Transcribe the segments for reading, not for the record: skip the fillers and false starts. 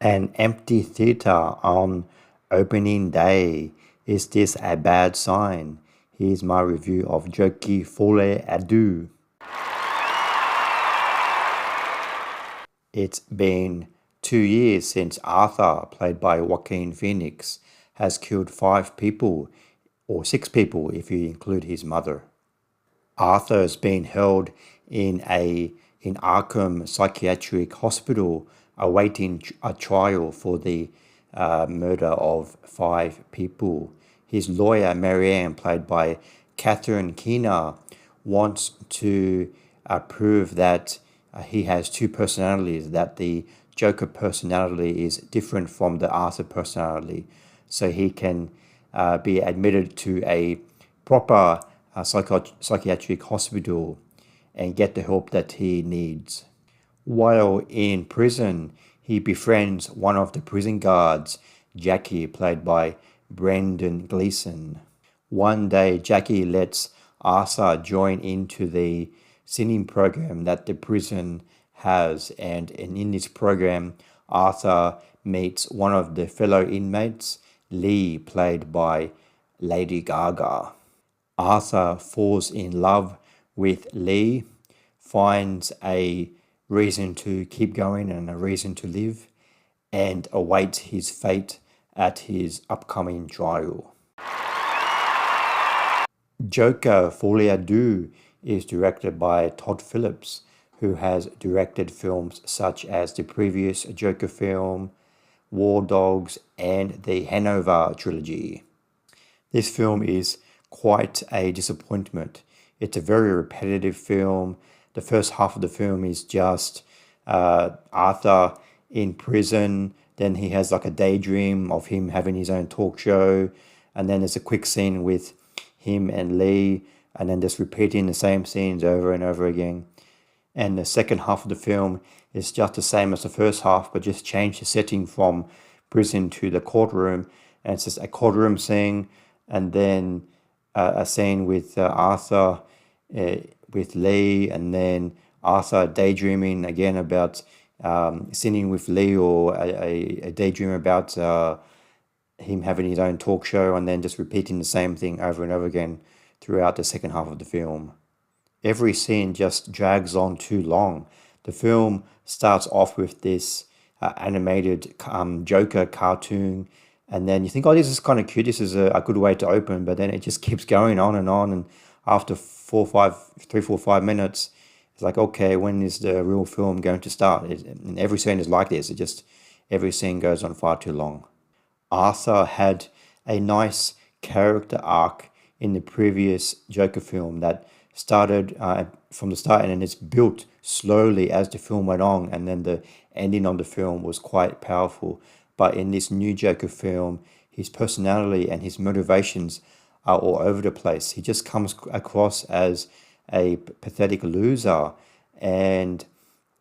An empty theater on opening day. Is this a bad sign? Here's my review of Joaquin Phoenix Deux. It's been 2 years since Arthur, played by Joaquin Phoenix, has killed 5 people, or 6 people if you include his mother. Arthur is being held in Arkham Psychiatric Hospital awaiting a trial for the murder of 5 people. His lawyer, Marianne, played by Catherine Keener, wants to prove that he has 2 personalities, that the Joker personality is different from the Arthur personality, so he can be admitted to a proper psychiatric hospital and get the help that he needs. While in prison, he befriends one of the prison guards, Jackie, played by Brendan Gleeson. One day, Jackie lets Arthur join into the singing program that the prison has, and in this program, Arthur meets one of the fellow inmates, Lee, played by Lady Gaga. Arthur falls in love with Lee, finds a reason to keep going and a reason to live, and awaits his fate at his upcoming trial. Joker Folie Deux is directed by Todd Phillips, who has directed films such as the previous Joker film, War Dogs, and the Hanover trilogy. This film is quite a disappointment. It's a very repetitive film. The first half of the film is just Arthur in prison. Then he has like a daydream of him having his own talk show. And then there's a quick scene with him and Lee, and then just repeating the same scenes over and over again. And the second half of the film is just the same as the first half, but just change the setting from prison to the courtroom. And it's just a courtroom scene, and then a scene with Arthur with Lee, and then Arthur daydreaming again about singing with Lee, or a daydream about him having his own talk show, and then just repeating the same thing over and over again throughout the second half of the film. Every scene just drags on too long. The film starts off with this animated Joker cartoon, and then you think, oh, this is kind of cute, this is a good way to open, but then it just keeps going on, and after 3, 4, 5 minutes, it's like, okay, when is the real film going to start? And every scene is like this. Every scene goes on far too long. Arthur had a nice character arc in the previous Joker film that started from the start, and then it's built slowly as the film went on, and then the ending of the film was quite powerful. But in this new Joker film, his personality and his motivations are all over the place. He just comes across as a pathetic loser, and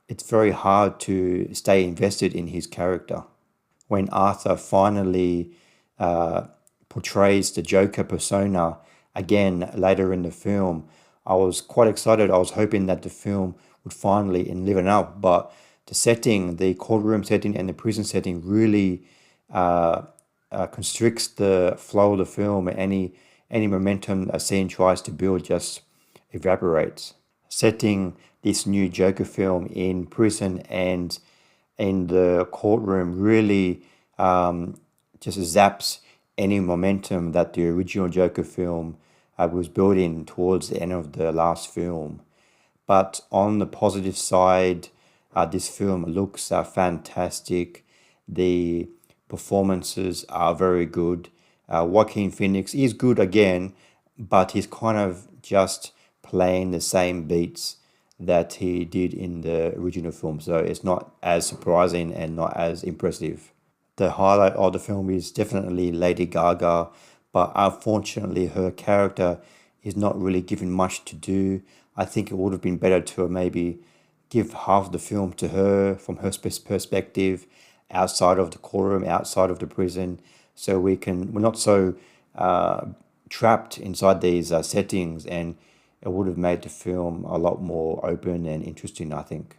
it's very hard to stay invested in his character. When Arthur finally portrays the Joker persona again later in the film, I was quite excited. I was hoping that the film would finally live it up, but the setting, the courtroom setting and the prison setting really constricts the flow of the film. Any momentum a scene tries to build just evaporates. Setting this new Joker film in prison and in the courtroom really just zaps any momentum that the original Joker film was building towards the end of the last film. But on the positive side, this film looks fantastic. The performances are very good. Joaquin Phoenix is good again, but he's kind of just playing the same beats that he did in the original film, so it's not as surprising and not as impressive. The highlight of the film is definitely Lady Gaga, but unfortunately her character is not really given much to do. I think it would have been better to maybe give half the film to her from her perspective outside of the courtroom, outside of the prison, so we're not so trapped inside these settings, and it would have made the film a lot more open and interesting, I think.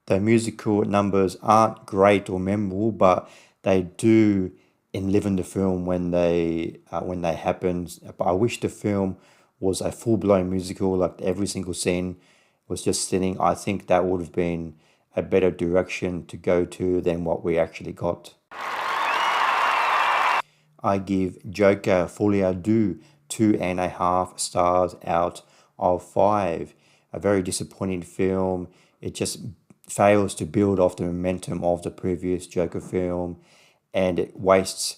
The musical numbers aren't great or memorable, but they do enliven the film when they happen. But I wish the film was a full-blown musical, like every single scene was just sitting. I think that would have been a better direction to go to than what we actually got. I give Joker Folie 2.5 stars out of 5. A very disappointing film. It just fails to build off the momentum of the previous Joker film, and it wastes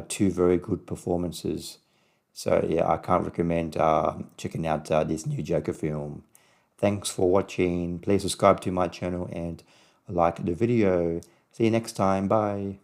two very good performances. So yeah, I can't recommend checking out this new Joker film. Thanks for watching. Please subscribe to my channel and like the video. See you next time. Bye.